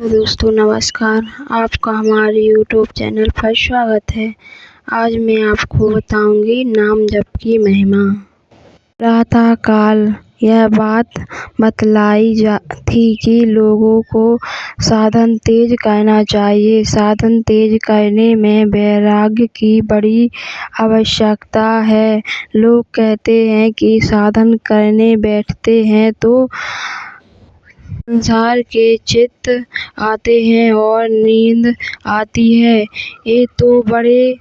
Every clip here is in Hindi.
तो दोस्तों नमस्कार, आपका हमारे यूट्यूब चैनल पर स्वागत है। आज मैं आपको बताऊंगी नाम जप की महिमा। प्रातः काल यह बात बतलाई थी कि लोगों को साधन तेज करना चाहिए। साधन तेज करने में वैराग्य की बड़ी आवश्यकता है। लोग कहते हैं कि साधन करने बैठते हैं तो संसार के चित्त आते हैं और नींद आती है। ये तो बड़े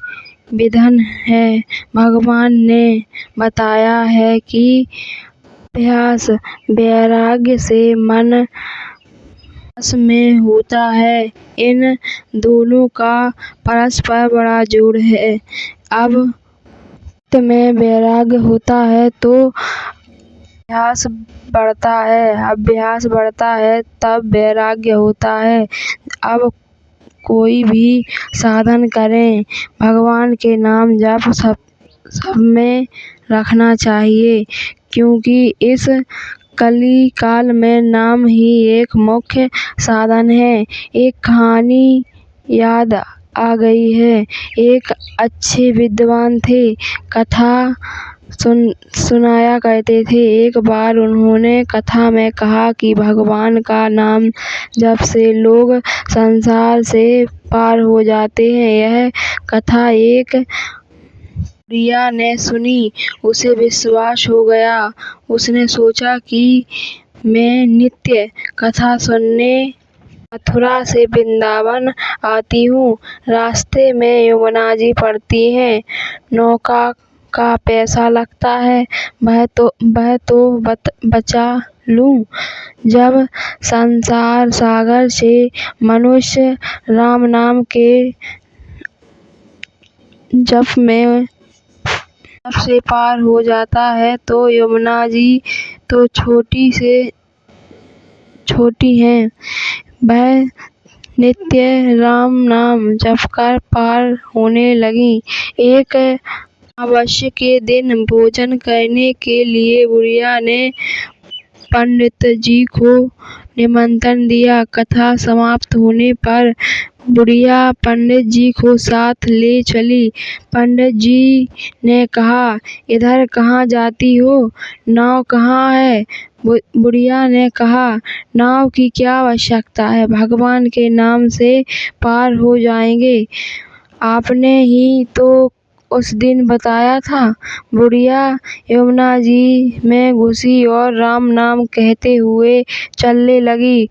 विघ्न है। भगवान ने बताया है कि अभ्यास वैराग्य से मन वश में होता है। इन दोनों का परस्पर बड़ा जोड़ है। अब चित्त में वैराग्य होता है तो अभ्यास बढ़ता है तब वैराग्य होता है। अब कोई भी साधन करें, भगवान के नाम जप सब में रखना चाहिए, क्योंकि इस कली काल में नाम ही एक मुख्य साधन है। एक कहानी याद आ गई है। एक अच्छे विद्वान थे, कथा सुनाया करते थे। एक बार उन्होंने कथा में कहा कि भगवान का नाम जप से लोग संसार से पार हो जाते हैं। यह कथा एक बुढ़िया ने सुनी, उसे विश्वास हो गया। उसने सोचा कि मैं नित्य कथा सुनने मथुरा से वृंदावन आती हूँ। रास्ते में यमुना जी पड़ती हैं, नौका का पैसा लगता है, वह तो बचा लूँ। जब संसार सागर से मनुष्य राम नाम के जप से पार हो जाता है तो यमुना जी तो छोटी हैं। वह नित्य राम नाम जप कर पार होने लगी। एक अमावस्या के दिन भोजन करने के लिए बुढ़िया ने पंडित जी को निमंत्रण दिया। कथा समाप्त होने पर बुढ़िया पंडित जी को साथ ले चली। पंडित जी ने कहा, इधर कहाँ जाती हो, नाव कहाँ है? बुढ़िया ने कहा, नाव की क्या आवश्यकता है, भगवान के नाम से पार हो जाएंगे, आपने ही तो उस दिन बताया था। बुढ़िया यमुना जी में घुसी और राम नाम कहते हुए चलने लगी।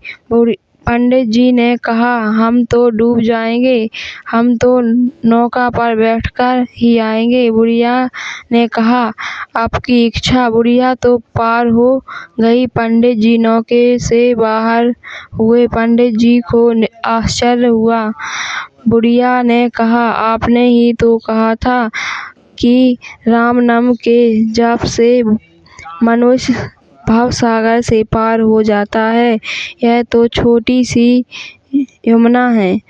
पंडित जी ने कहा, हम तो डूब जाएंगे, हम तो नौका पर बैठकर ही आएंगे। बुढ़िया ने कहा, आपकी इच्छा। बुढ़िया तो पार हो गई। पंडित जी नौके से बाहर हुए। पंडित जी को आश्चर्य हुआ। बुढ़िया ने कहा, आपने ही तो कहा था कि राम नाम के जप से मनुष्य भव सागर से पार हो जाता है। यह तो छोटी सी यमुना है।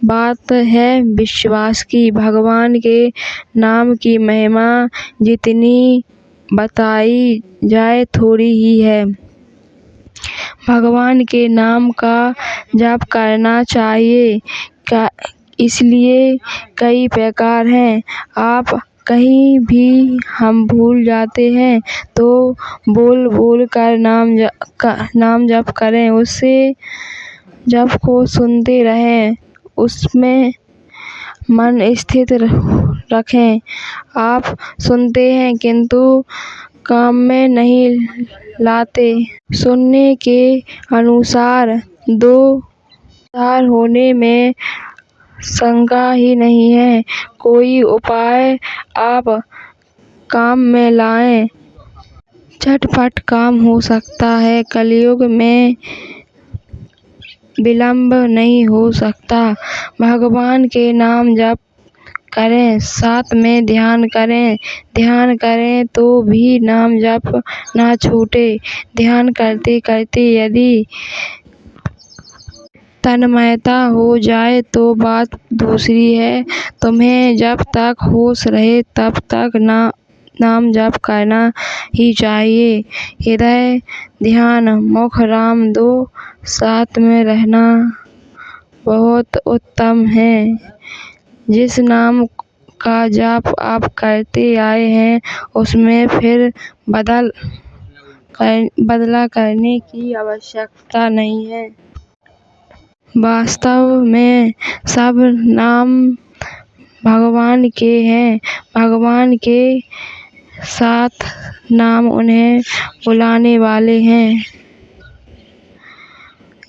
बात है विश्वास की। भगवान के नाम की महिमा जितनी बताई जाए थोड़ी ही है। भगवान के नाम का जप करना चाहिए। इसलिए कई प्रकार हैं। आप कहीं भी हम भूल जाते हैं तो बोल कर नाम जप करें। उससे जप को सुनते रहें, उसमें मन स्थित रखें। आप सुनते हैं किंतु काम में नहीं लाते। सुनने के अनुसार दो सार होने में शंका ही नहीं है। कोई उपाय आप काम में लाएं, झटपट काम हो सकता है। कलयुग में विलंब नहीं हो सकता। भगवान के नाम जप करें, साथ में ध्यान करें तो भी नाम जप ना छूटे। ध्यान करते करते यदि तन्मयता हो जाए तो बात दूसरी है। तुम्हें जब तक होश रहे तब तक नाम जप करना ही चाहिए। हृदय ध्यान मुख राम दो साथ में रहना बहुत उत्तम है। जिस नाम का जाप आप करते आए हैं उसमें फिर बदला करने की आवश्यकता नहीं है। वास्तव में सब नाम भगवान के हैं। भगवान के साथ नाम उन्हें बुलाने वाले हैं।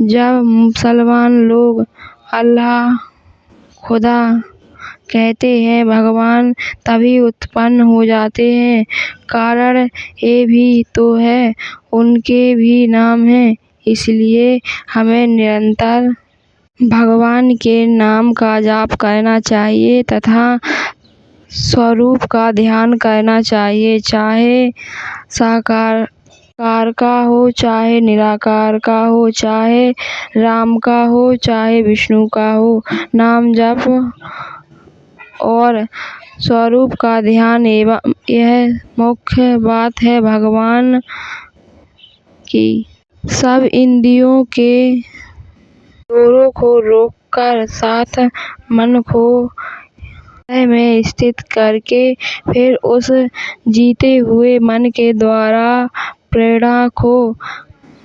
जब मुसलमान लोग अल्लाह, खुदा कहते हैं भगवान तभी उत्पन्न हो जाते हैं। कारण ये भी तो है उनके भी नाम हैं। इसलिए हमें निरंतर भगवान के नाम का जाप करना चाहिए तथा स्वरूप का ध्यान करना चाहिए, चाहे साकार का हो, चाहे निराकार का हो, चाहे राम का हो, चाहे विष्णु का हो। नाम जप और स्वरूप का ध्यान एवं यह मुख्य बात है भगवान की। सब इंद्रियों के जोरों को रोककर साथ मन को हृदय में स्थित करके फिर उस जीते हुए मन के द्वारा प्रेरणा को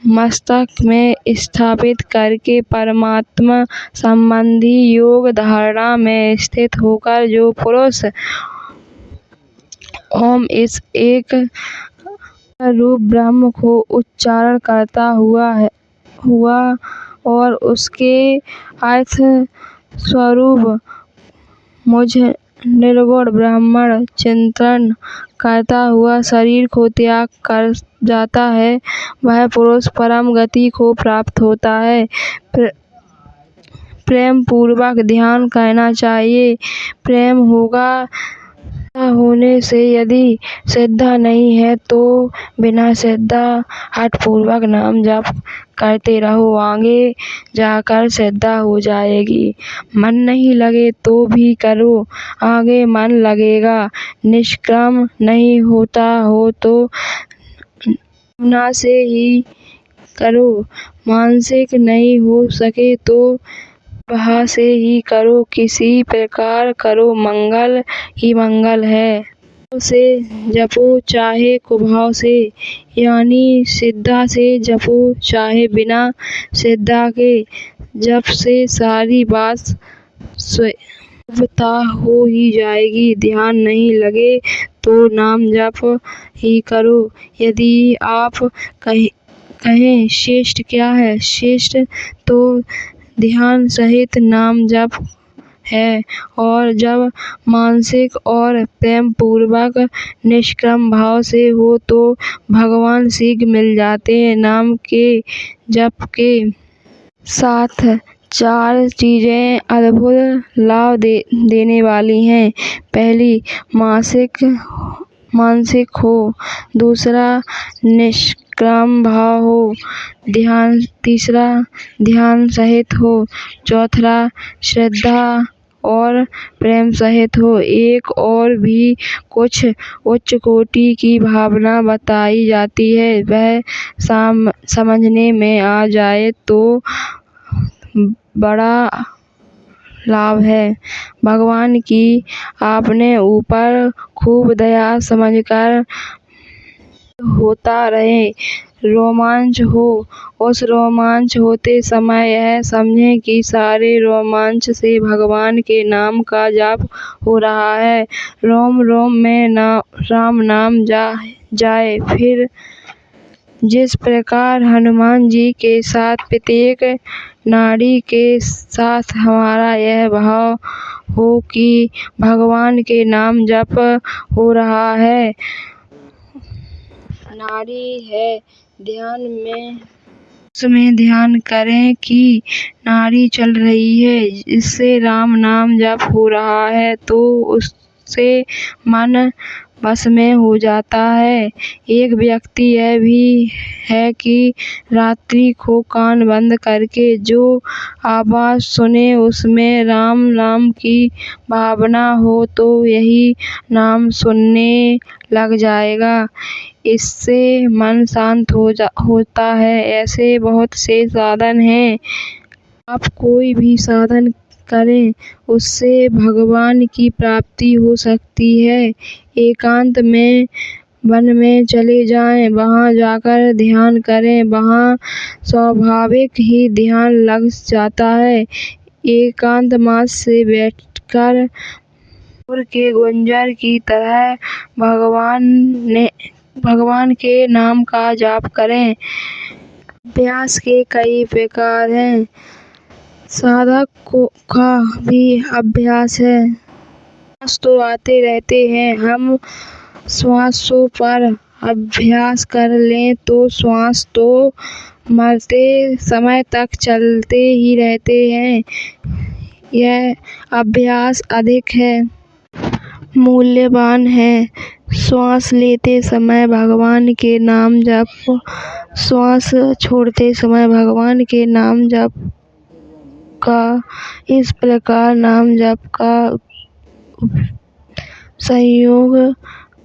मस्तक में स्थापित करके परमात्मा संबंधी योग धारणा में स्थित होकर जो पुरुष ओम इस एक रूप ब्रह्म को उच्चारण करता हुआ और उसके अर्थ स्वरूप मुझ निर्गुण ब्रह्मण चिंतन करता हुआ शरीर को त्याग कर जाता है, वह पुरुष परम गति को प्राप्त होता है। प्रेम पूर्वक ध्यान करना चाहिए। प्रेम होने से यदि श्रद्धा नहीं है तो बिना श्रद्धा हठपूर्वक नाम जप करते रहो, आगे जाकर श्रद्धा हो जाएगी। मन नहीं लगे तो भी करो, आगे मन लगेगा। निष्काम नहीं होता हो तो भावना से ही करो, मानसिक नहीं हो सके तो भाव से ही करो, किसी प्रकार करो, मंगल ही मंगल है। भाव से जपो चाहे कुभाव से, यानी श्रद्धा से जपो चाहे बिना श्रद्धा के। जप से सारी बात स्वतः हो ही जाएगी। ध्यान नहीं लगे तो नाम जप ही करो। यदि आप कहें श्रेष्ठ क्या है, श्रेष्ठ तो ध्यान सहित नाम जप है, और जब मानसिक और प्रेम पूर्वक निष्काम भाव से हो तो भगवान शीघ्र मिल जाते हैं। नाम के जप के साथ 4 चीजें अद्भुत लाभ देने वाली हैं। पहली, मानसिक हो। दूसरा, निष्काम भाव हो। तीसरा, ध्यान सहित हो। चौथा, श्रद्धा और प्रेम सहित हो। एक और भी कुछ उच्च कोटि की भावना बताई जाती है, वह समझने में आ जाए तो बड़ा लाभ है। भगवान की अपने ऊपर खूब दया समझकर होता रहे, रोमांच हो। उस रोमांच होते समय यह समझें कि सारे रोमांच से भगवान के नाम का जाप हो रहा है। रोम रोम में राम नाम जाए। फिर जिस प्रकार हनुमान जी के साथ प्रत्येक नाड़ी के साथ हमारा यह भाव हो कि भगवान के नाम जप हो रहा है। नाड़ी है ध्यान में, उसमें ध्यान करें कि नाड़ी चल रही है, इससे राम नाम जप हो रहा है तो उससे मन बस में हो जाता है। एक व्यक्ति यह भी है कि रात्रि को कान बंद करके जो आवाज सुने उसमें राम नाम की भावना हो तो यही नाम सुनने लग जाएगा। इससे मन शांत होता है। ऐसे बहुत से साधन हैं आप कोई भी साधन करें उससे भगवान की प्राप्ति हो सकती है। एकांत में वन में चले जाएं, वहाँ जाकर ध्यान करें, वहाँ स्वाभाविक ही ध्यान लग जाता है। एकांतवास से बैठकर मोर के गुंजर की तरह भगवान के नाम का जाप करें। अभ्यास के कई प्रकार हैं। साधक का भी अभ्यास है। श्वास तो आते रहते हैं, हम श्वासों पर अभ्यास कर लें तो श्वास तो मरते समय तक चलते ही रहते हैं। यह अभ्यास अधिक है मूल्यवान है। श्वास लेते समय भगवान के नाम जप, श्वास छोड़ते समय भगवान के नाम जप का इस प्रकार नाम जप का संयोग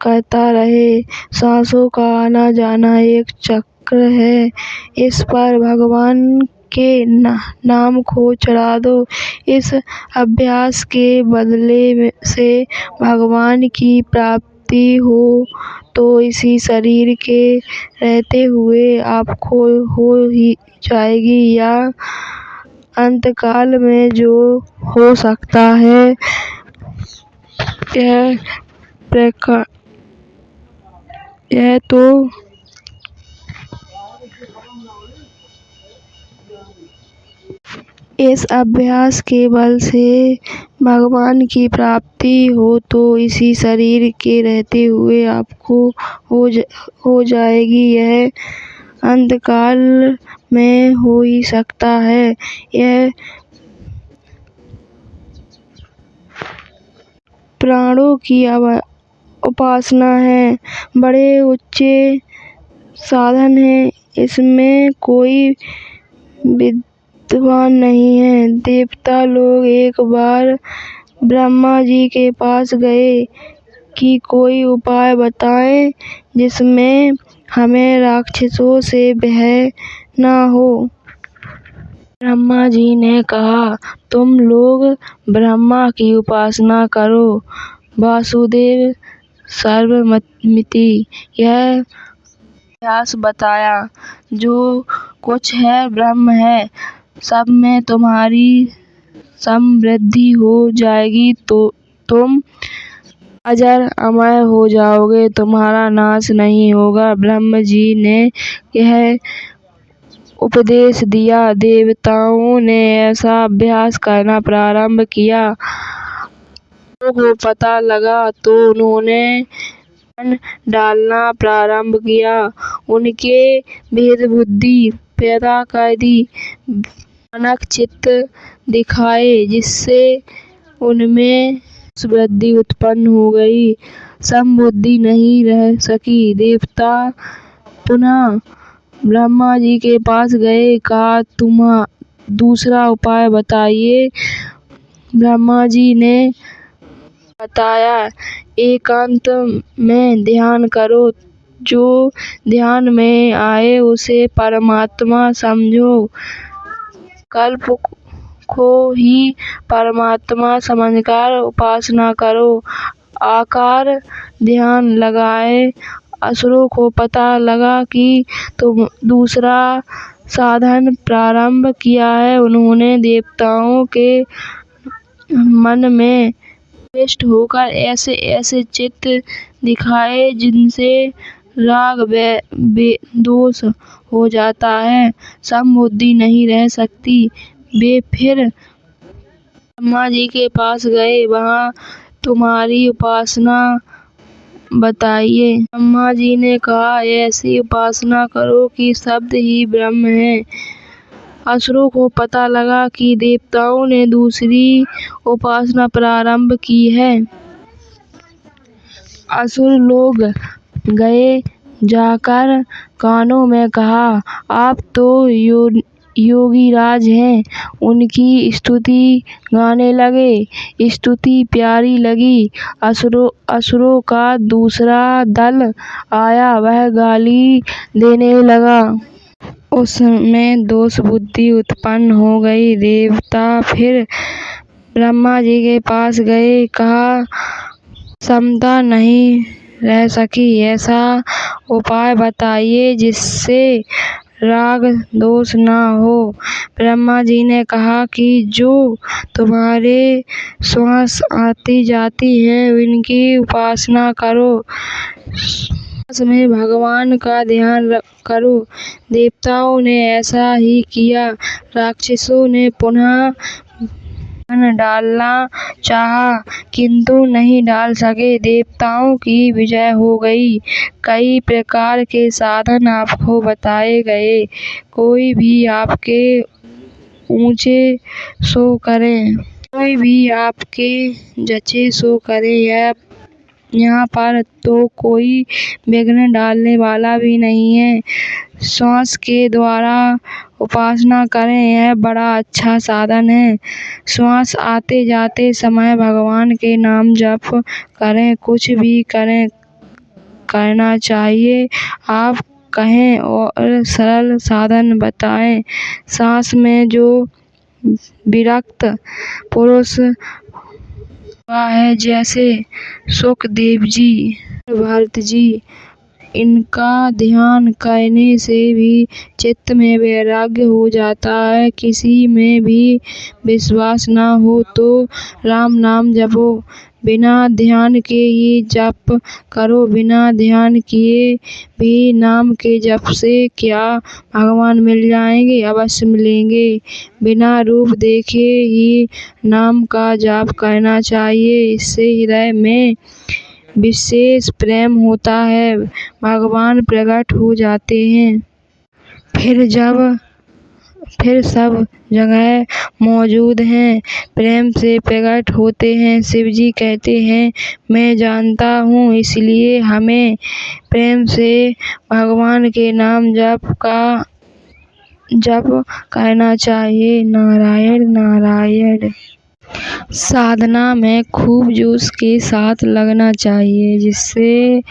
करता रहे। सांसों का आना जाना एक चक्र है, इस पर भगवान के नाम को चढ़ा दो। इस अभ्यास के बदले से भगवान की प्राप्ति हो तो इसी शरीर के रहते हुए आपको हो ही जाएगी, या अंतकाल में जो हो सकता है। यह तो इस अभ्यास के बल से भगवान की प्राप्ति हो तो इसी शरीर के रहते हुए आपको हो जाएगी, यह अंतकाल में हो ही सकता है। यह प्राणों की उपासना है, बड़े ऊंचे साधन है, इसमें कोई विद्वान नहीं है। देवता लोग एक बार ब्रह्मा जी के पास गए कि कोई उपाय बताएं जिसमें हमें राक्षसों से भय न हो। ब्रह्मा जी ने कहा, तुम लोग ब्रह्मा की उपासना करो। वासुदेव सर्वमिति यह अभ्यास बताया। जो कुछ है ब्रह्म है, सब में तुम्हारी समृद्धि हो जाएगी तो तुम अजर अमर हो जाओगे, तुम्हारा नाश नहीं होगा। ब्रह्मा जी ने यह उपदेश दिया। देवताओं ने ऐसा अभ्यास करना प्रारंभ किया। लोगों को पता लगा तो उन्होंने मन डालना प्रारंभ किया। उनके भेद बुद्धि पैदा कर दी, भयानक चित्र दिखाए, जिससे उनमें वृद्धि उत्पन्न हो गई। समबुद्धि नहीं रह सकी। देवता पुनः ब्रह्मा जी के पास गए, कहा तुम दूसरा उपाय बताइए। ब्रह्मा जी ने बताया, एकांत में ध्यान करो, जो ध्यान में आए उसे परमात्मा समझो। कल्प को ही परमात्मा समझकर उपासना करो। आकार ध्यान लगाए। असुरों को पता लगा कि तुम दूसरा साधन प्रारंभ किया है। उन्होंने देवताओं के मन में प्रविष्ट होकर ऐसे ऐसे चित्र दिखाए जिनसे राग दोष हो जाता है, समबुद्धि नहीं रह सकती। वे फिर ब्रह्मा जी के पास गए, वहाँ तुम्हारी उपासना बताइए। ब्रह्मा जी ने कहा, ऐसी उपासना करो कि शब्द ही ब्रह्म है। असुरों को पता लगा कि देवताओं ने दूसरी उपासना प्रारंभ की है। असुर लोग गए, जाकर कानों में कहा, आप तो योगीराज हैं। उनकी स्तुति गाने लगे। स्तुति प्यारी लगी। असुरों का दूसरा दल आया, वह गाली देने लगा। उसमें दोष बुद्धि उत्पन्न हो गई। देवता फिर ब्रह्मा जी के पास गए, कहा क्षमता नहीं रह सकी, ऐसा उपाय बताइए जिससे राग दोष न हो। ब्रह्मा जी ने कहा कि जो तुम्हारे श्वास आती जाती है उनकी उपासना करो, श्वास में भगवान का ध्यान करो। देवताओं ने ऐसा ही किया। राक्षसों ने पुनः बाण डालना चाहा किंतु नहीं डाल सके। देवताओं की विजय हो गई। कई प्रकार के साधन आपको बताए गए, कोई भी आपके ऊंचे सो करें, कोई भी आपके जचे सो करे। यहाँ पर तो कोई विघ्न डालने वाला भी नहीं है। श्वास के द्वारा उपासना करें, यह बड़ा अच्छा साधन है। श्वास आते जाते समय भगवान के नाम जप करें, कुछ भी करें करना चाहिए। आप कहें और सरल साधन बताएं। सांस में जो विरक्त पुरुष हुआ है, जैसे सुखदेव जी, भरत जी, इनका ध्यान करने से भी चित्त में वैराग्य हो जाता है। किसी में भी विश्वास न हो तो राम नाम जपो, बिना ध्यान के ही जप करो। बिना ध्यान किए भी नाम के जप से क्या भगवान मिल जाएंगे? अवश्य मिलेंगे। बिना रूप देखे ही नाम का जाप करना चाहिए, इससे हृदय में विशेष प्रेम होता है, भगवान प्रकट हो जाते हैं। फिर सब जगह मौजूद हैं, प्रेम से प्रकट होते हैं। शिव जी कहते हैं, मैं जानता हूँ, इसलिए हमें प्रेम से भगवान के नाम जप करना चाहिए। नारायण नारायण। साधना में खूब जोश के साथ लगना चाहिए, जिससे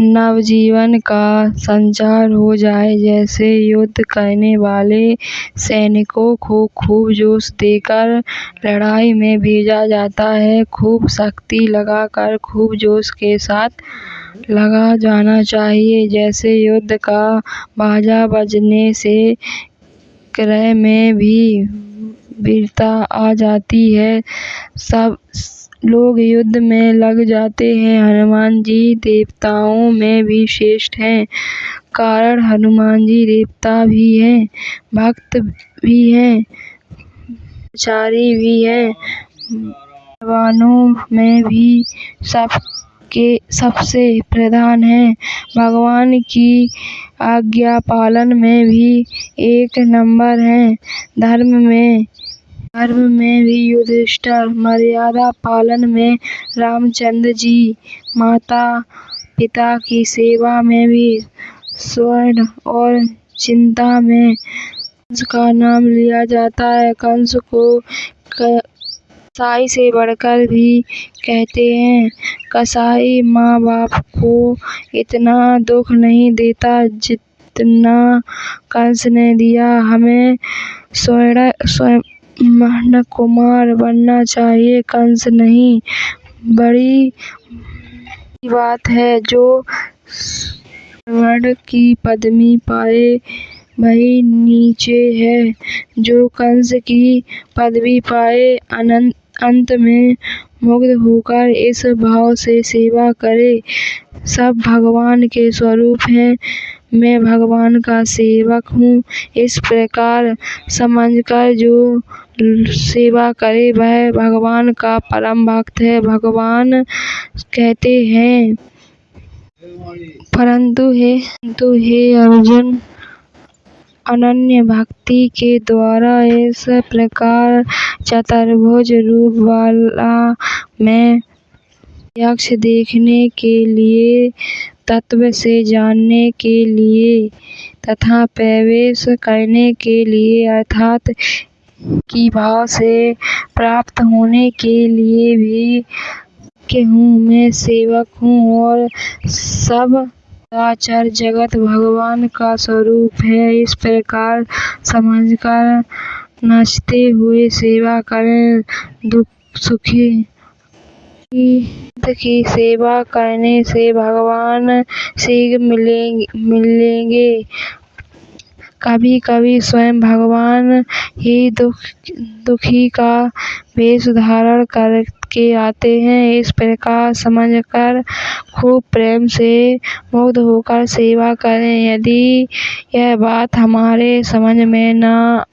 नवजीवन का संचार हो जाए। जैसे युद्ध करने वाले सैनिकों को खूब जोश देकर लड़ाई में भेजा जाता है। खूब शक्ति लगाकर खूब जोश के साथ लगा जाना चाहिए। जैसे युद्ध का बाजा बजने से क्रय में भी वीरता आ जाती है, सब लोग युद्ध में लग जाते हैं। हनुमान जी देवताओं में भी श्रेष्ठ हैं, कारण हनुमान जी देवता भी हैं, भक्त भी हैं, ब्रह्मचारी भी हैं, भगवानों में भी सबसे प्रधान है। भगवान की आज्ञा पालन में भी एक नंबर है। धर्म में भी युधिष्ठिर, मर्यादा पालन में रामचंद्र जी, माता पिता की सेवा में भी स्वर्ण और चिंता में कंस का नाम लिया जाता है। कंस को कसाई से बढ़कर भी कहते हैं। कसाई माँ बाप को इतना दुख नहीं देता जितना कंस ने दिया। हमें स्वर्ण कुमार बनना चाहिए, कंस नहीं। बड़ी बात है जो स्वर्ण की पदवी पाए वही नीचे है, जो कंस की पदवी पाए अंत में मुग्ध होकर इस भाव से सेवा करे, सब भगवान के स्वरूप हैं, मैं भगवान का सेवक हूँ। इस प्रकार समझकर जो सेवा करे वह भगवान का परम भक्त है। भगवान कहते हैं, परंतु हे अर्जुन, अनन्य भक्ति के द्वारा इस प्रकार चतुर्भुज रूप वाला मैं यक्ष देखने के लिए, तत्व से जानने के लिए तथा प्रवेश करने के लिए अर्थात की भाव से प्राप्त होने के लिए भी हूँ। मैं सेवक हूँ और सब चराचर जगत भगवान का स्वरूप है। इस प्रकार समझकर नाचते हुए सेवा करें। सुखी की सेवा करने से भगवान शीघ्र मिलेंगे। कभी कभी स्वयं भगवान ही दुखी का वेश धारण करके आते हैं। इस प्रकार समझकर खूब प्रेम से मुग्ध होकर सेवा करें। यदि यह बात हमारे समझ में न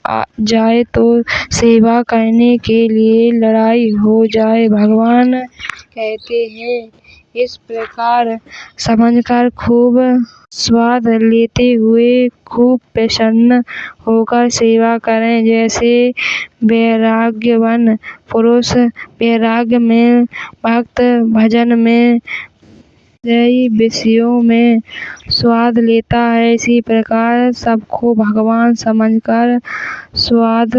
आ जाए तो सेवा करने के लिए लड़ाई हो जाए। भगवान कहते हैं, इस प्रकार समझकर खूब स्वाद लेते हुए खूब प्रसन्न होकर सेवा करें। जैसे वैराग्यवान पुरुष वैराग्य में, भक्त भजन में, विषयों में स्वाद लेता है, इसी प्रकार सबको भगवान समझकर स्वाद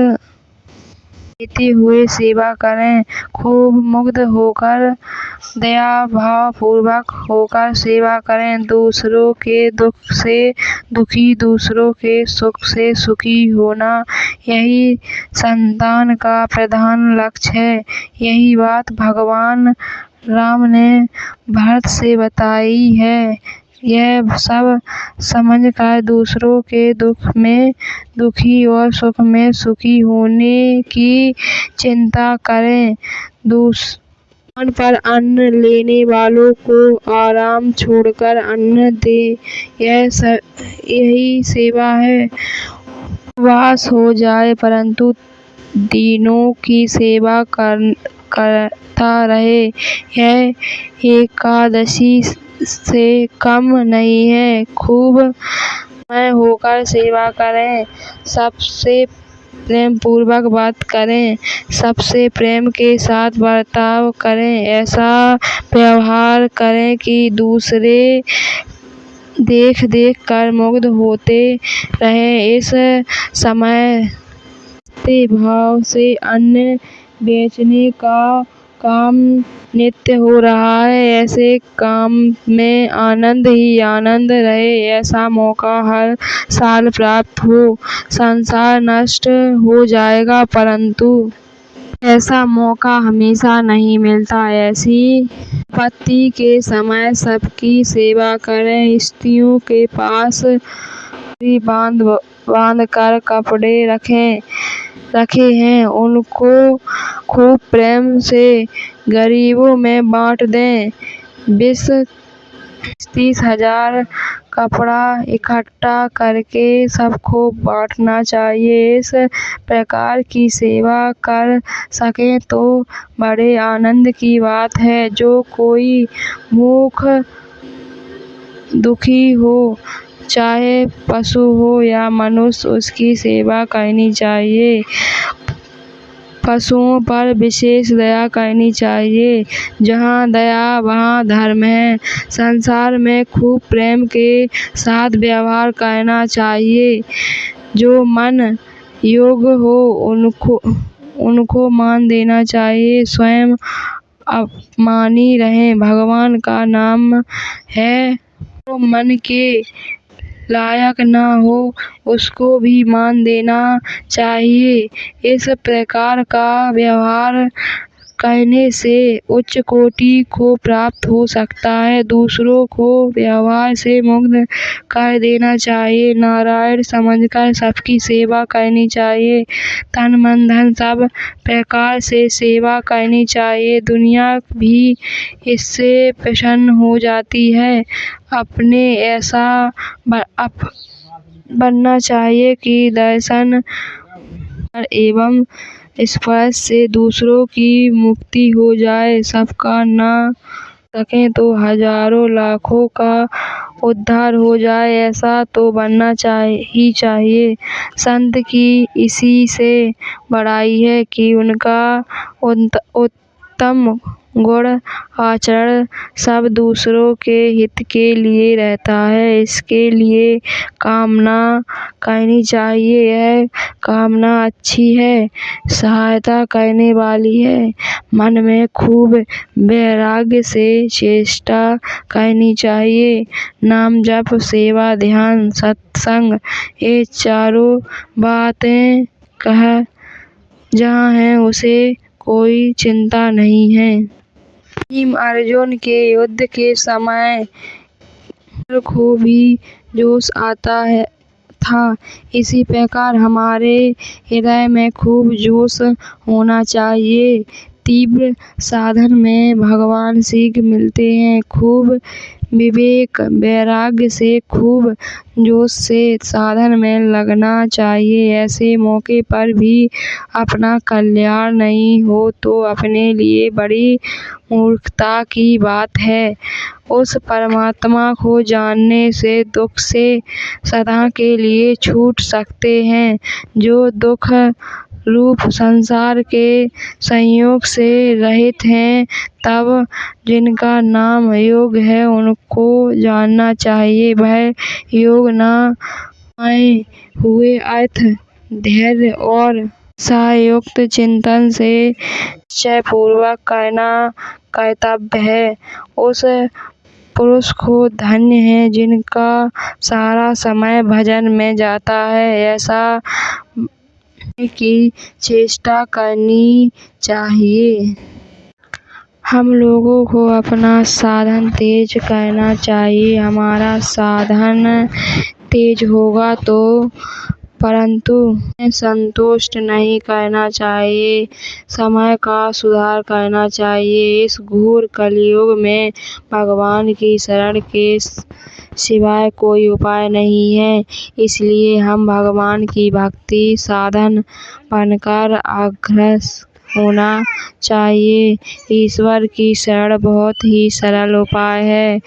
लेते हुए सेवा करें। खूब मुग्ध होकर दया भाव पूर्वक होकर सेवा करें। दूसरों के दुख से दुखी, दूसरों के सुख से सुखी होना, यही संतान का प्रधान लक्ष्य है। यही बात भगवान राम ने भरत से बताई है। यह सब समझकर दूसरों के दुख में दुखी और सुख में सुखी होने की चिंता करें। दुश्मन पर अन्न लेने वालों को आराम छोड़कर अन्न दे, यही सेवा है। उपवास हो जाए परंतु दीनों की सेवा करता रहे, यह एकादशी से कम नहीं है। खूब समय होकर सेवा करें। सबसे प्रेम पूर्वक बात करें, सबसे प्रेम के साथ बर्ताव करें। ऐसा व्यवहार करें कि दूसरे देख देख कर मुग्ध होते रहें। इस समय सस्ते भाव से अन्न बेचने का काम नित्य हो रहा है। ऐसे काम में आनंद ही आनंद रहे, ऐसा मौका हर साल प्राप्त हो। संसार नष्ट हो जाएगा परंतु ऐसा मौका हमेशा नहीं मिलता। ऐसी आपत्ति के समय सबकी सेवा करें। स्त्रियों के पास बांध कर कपड़े रखे हैं, उनको खूब प्रेम से गरीबों में बांट दें। 20-30 हजार कपड़ा इकट्ठा करके सबको बांटना चाहिए। इस प्रकार की सेवा कर सकें तो बड़े आनंद की बात है। जो कोई भूख दुखी हो, चाहे पशु हो या मनुष्य, उसकी सेवा करनी चाहिए। पशुओं पर विशेष दया करनी चाहिए। जहाँ दया वहाँ धर्म है। संसार में खूब प्रेम के साथ व्यवहार करना चाहिए। जो मन योग्य हो उनको मान देना चाहिए। स्वयं अपमानी रहें, भगवान का नाम है। जो मन के लायक न हो उसको भी मान देना चाहिए। इस प्रकार का व्यवहार करने से उच्च कोटि को प्राप्त हो सकता है। दूसरों को व्यवहार से मुग्ध कर देना चाहिए। नारायण समझकर सबकी सेवा करनी चाहिए। तन मन धन सब प्रकार से सेवा करनी चाहिए। दुनिया भी इससे प्रसन्न हो जाती है। अपने ऐसा बनना चाहिए कि दर्शन एवं स्पर्श से दूसरों की मुक्ति हो जाए। सबका न सके तो हजारों लाखों का उद्धार हो जाए, ऐसा तो बनना चाहिए। संत की इसी से बड़ाई है कि उनका उत्तम गुण आचरण सब दूसरों के हित के लिए रहता है। इसके लिए कामना करनी चाहिए। यह कामना अच्छी है, सहायता करने वाली है। मन में खूब वैराग्य से चेष्टा करनी चाहिए। नाम जप, सेवा, ध्यान, सत्संग ये चारों बातें कह जहाँ है उसे कोई चिंता नहीं है। भीम अर्जुन के युद्ध के समय को भी जोश आता था। इसी प्रकार हमारे हृदय में खूब जोश होना चाहिए। तीव्र साधन में भगवान शीघ्र मिलते हैं। खूब विवेक वैराग्य से, खूब जोश से साधन में लगना चाहिए। ऐसे मौके पर भी अपना कल्याण नहीं हो तो अपने लिए बड़ी मूर्खता की बात है। उस परमात्मा को जानने से दुख से सदा के लिए छूट सकते हैं। जो दुख रूप संसार के संयोग से रहित हैं, तब जिनका नाम योग है उनको जानना चाहिए। वह योग न आए हुए अर्थ धैर्य और सहयुक्त चिंतन से निश्चय पूर्वक करना कर्तव्य है। उस पुरुष को धन्य है जिनका सारा समय भजन में जाता है। ऐसा बनने की चेष्टा करनी चाहिए। हम लोगों को अपना साधन तेज करना चाहिए। हमारा साधन तेज होगा तो परंतु संतुष्ट नहीं करना चाहिए। समय का सुधार करना चाहिए। इस घोर कलयुग में भगवान की शरण के सिवाय कोई उपाय नहीं है। इसलिए हम भगवान की भक्ति साधन बनकर अग्रसर होना चाहिए। ईश्वर की शरण बहुत ही सरल उपाय है।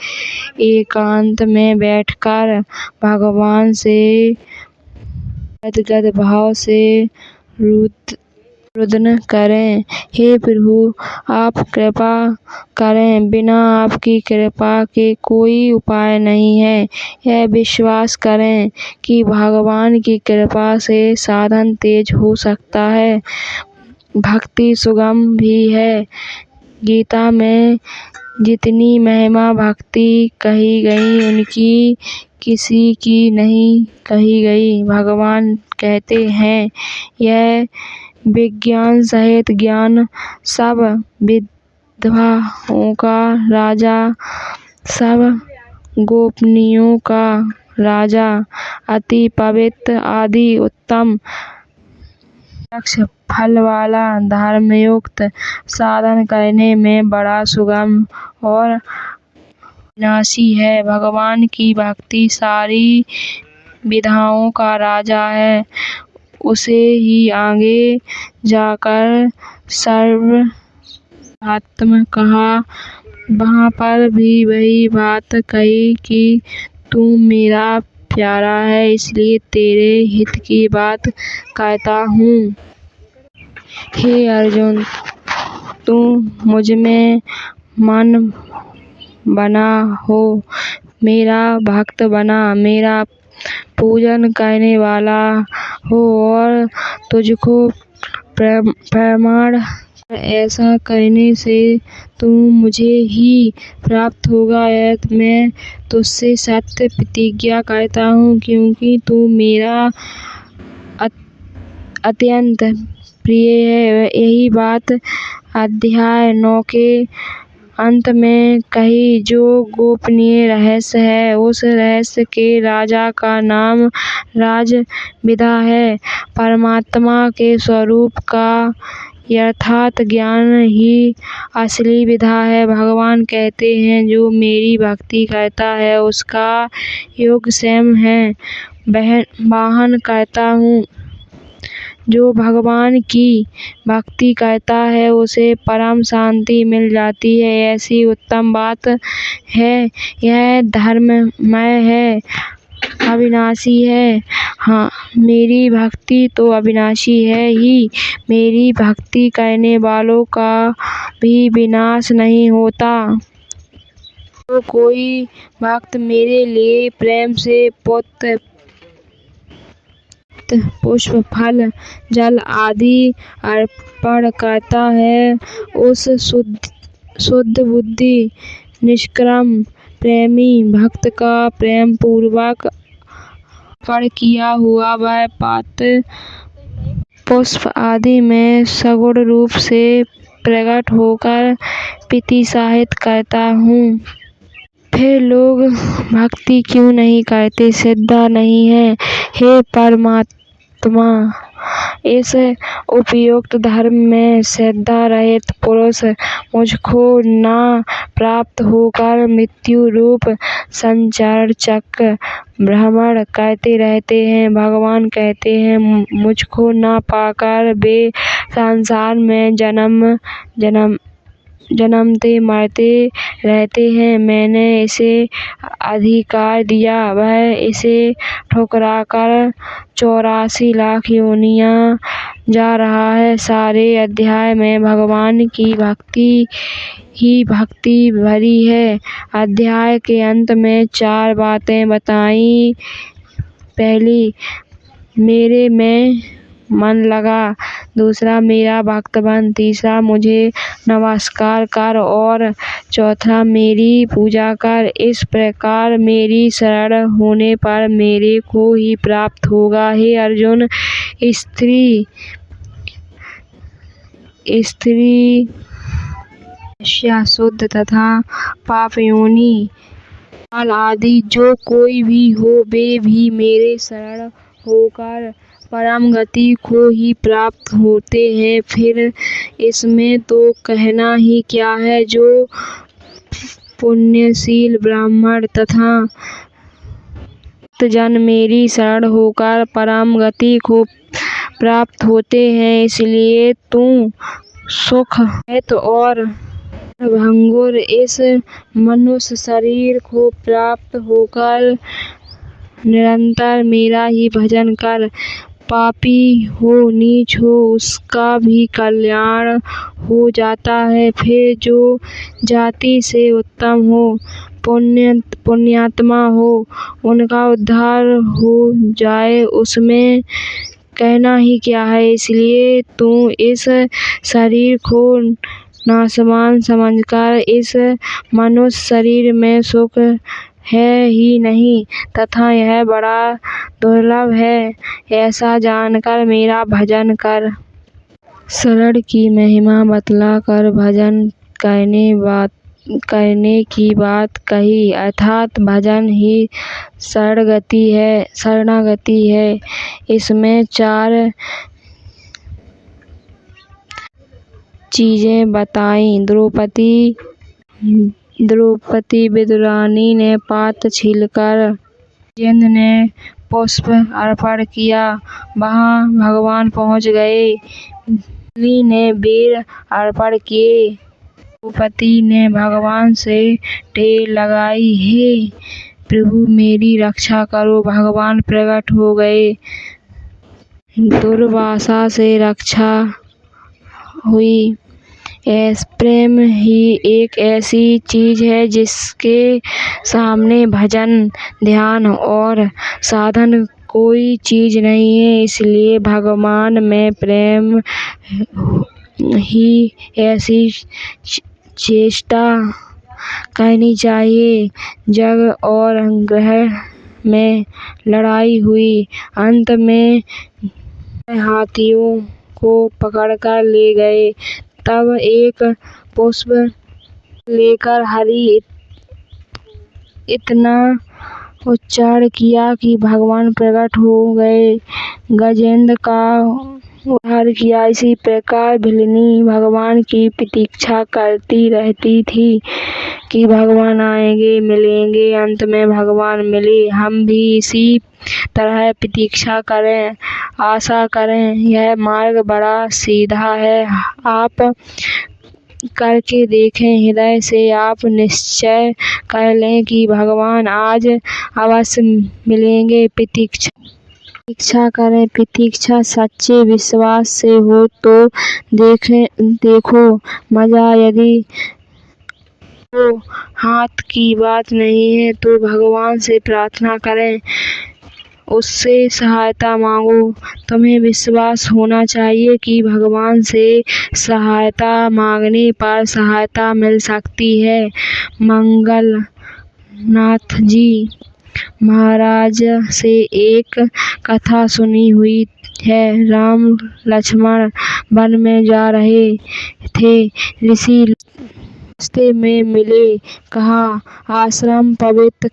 एकांत में बैठकर भगवान से गदगद भाव से रुदन करें, हे प्रभु आप कृपा करें। बिना आपकी कृपा के कोई उपाय नहीं है। यह विश्वास करें कि भगवान की कृपा से साधन तेज हो सकता है। भक्ति सुगम भी है। गीता में जितनी महिमा भक्ति कही गई उनकी किसी की नहीं कही गई। भगवान कहते हैं, यह विज्ञान सहित ज्ञान सब विद्याओं का राजा, सब गोपनीयों का राजा, अति पवित्र, आदि उत्तम, लक्ष्य फल वाला, धर्मयुक्त, साधन करने में बड़ा सुगम और विनाशी है। भगवान की भक्ति सारी विद्याओं का राजा है। उसे ही आगे जाकर सर्वात्मा कहा। वहाँ पर भी वही बात कही कि तू मेरा प्यारा है, इसलिए तेरे हित की बात कहता हूँ। हे अर्जुन, तू मुझ में मन बना हो, मेरा भक्त बना, मेरा पूजन करने वाला हो और तुझको प्रमाण ऐसा करने से तू मुझे ही प्राप्त होगा। मैं तुझसे सत्य प्रतिज्ञा करता हूँ, क्योंकि तू मेरा अत्यंत प्रिय है। यही बात अध्याय 9 के अंत में कही। जो गोपनीय रहस्य है, उस रहस्य के राजा का नाम राजविद्या है। परमात्मा के स्वरूप का यथार्थ ज्ञान ही असली विद्या है। भगवान कहते हैं, जो मेरी भक्ति करता है उसका योग स्वयं है वाहन करता हूँ। जो भगवान की भक्ति करता है उसे परम शांति मिल जाती है। ऐसी उत्तम बात है। यह धर्ममय है। अविनाशी है। हाँ, मेरी भक्ति तो अविनाशी है ही, मेरी भक्ति करने वालों का भी विनाश नहीं होता। जो कोई भक्त मेरे लिए प्रेम से पुष्प, फल, जल आदि अर्पण करता है, उस शुद्ध बुद्धि निष्कर्म प्रेमी भक्त का प्रेम पूर्वक अर्पण किया हुआ वह पात्र पुष्प आदि में सगुण रूप से प्रकट होकर प्रोत्साहित करता हूँ। फिर लोग भक्ति क्यों नहीं करते? श्रद्धा नहीं है। हे परमात्मा, इस उपयुक्त धर्म में श्रद्धा रहित पुरुष मुझको न प्राप्त होकर मृत्यु रूप संसार चक्र भ्रमण करते रहते हैं। भगवान कहते हैं, मुझको न पाकर वे संसार में जन्मते मरते रहते हैं। मैंने इसे अधिकार दिया, वह इसे ठुकराकर 84 लाख योनियां जा रहा है। सारे अध्याय में भगवान की भक्ति ही भक्ति भरी है। अध्याय के अंत में 4 बातें बताई। पहली, मेरे में मन लगा। दूसरा, मेरा भक्त बन। तीसरा, मुझे नमस्कार कर। और चौथा, मेरी पूजा कर। इस प्रकार मेरी शरण होने पर मेरे को ही प्राप्त होगा। हे अर्जुन, स्त्री वैश्य, शुद्ध तथा पाप योनि काल आदि जो कोई भी हो, वे भी मेरे शरण होकर परम गति को ही प्राप्त होते हैं। फिर इसमें तो कहना ही क्या है। जो पुण्यशील ब्राह्मण तथा जन मेरी शरण होकर परम गति को प्राप्त होते हैं, इसलिए तू सुख रहित और भंगुर इस मनुष्य शरीर को प्राप्त होकर निरंतर मेरा ही भजन कर। पापी हो, नीच हो, उसका भी कल्याण हो जाता है। फिर जो जाति से उत्तम हो, पुण्यात्मा हो, उनका उद्धार हो जाए, उसमें कहना ही क्या है। इसलिए तू इस शरीर को नासवान समझकर इस मनुष्य शरीर में सुख है ही नहीं तथा यह बड़ा दुर्लभ है, ऐसा जानकर मेरा भजन कर। शरण की महिमा बतलाकर भजन करने की बात कही, अर्थात भजन ही शरणागति है। इसमें 4 चीजें बताई। द्रौपदी विदुरानी ने पात्र छीलकर गजेंद्र ने पुष्प अर्पण किया, वहां भगवान पहुंच गए। बिजली ने बेर अर्पण किए। द्रौपदी ने भगवान से टेर लगाई, हे प्रभु मेरी रक्षा करो। भगवान प्रकट हो गए। दुर्वासा से रक्षा हुई। प्रेम ही एक ऐसी चीज है जिसके सामने भजन, ध्यान और साधन कोई चीज नहीं है। इसलिए भगवान में प्रेम ही ऐसी चेष्टा करनी चाहिए। जग और ग्रह में लड़ाई हुई। अंत में हाथियों को पकड़कर ले गए। तब एक पुष्प लेकर हरि इतना उच्चारण किया कि भगवान प्रकट हो गए। गजेंद्र का उद्धार किया। इसी प्रकार भिलनी भगवान की प्रतीक्षा करती रहती थी कि भगवान आएंगे, मिलेंगे। अंत में भगवान मिले। हम भी इसी तरह प्रतीक्षा करें, आशा करें। यह मार्ग बड़ा सीधा है। आप करके देखें। हृदय से आप निश्चय कर लें कि भगवान आज अवश्य मिलेंगे। प्रतीक्षा करें। प्रतीक्षा सच्चे विश्वास से हो तो देखो मजा। यदि वो हाथ की बात नहीं है तो भगवान से प्रार्थना करें, उससे सहायता मांगो। तुम्हें विश्वास होना चाहिए कि भगवान से सहायता मांगने पर सहायता मिल सकती है। मंगलनाथ जी महाराज से एक कथा सुनी हुई है। राम लक्ष्मण वन में जा रहे थे। ऋषि रास्ते में मिले। कहा आश्रम पवित्र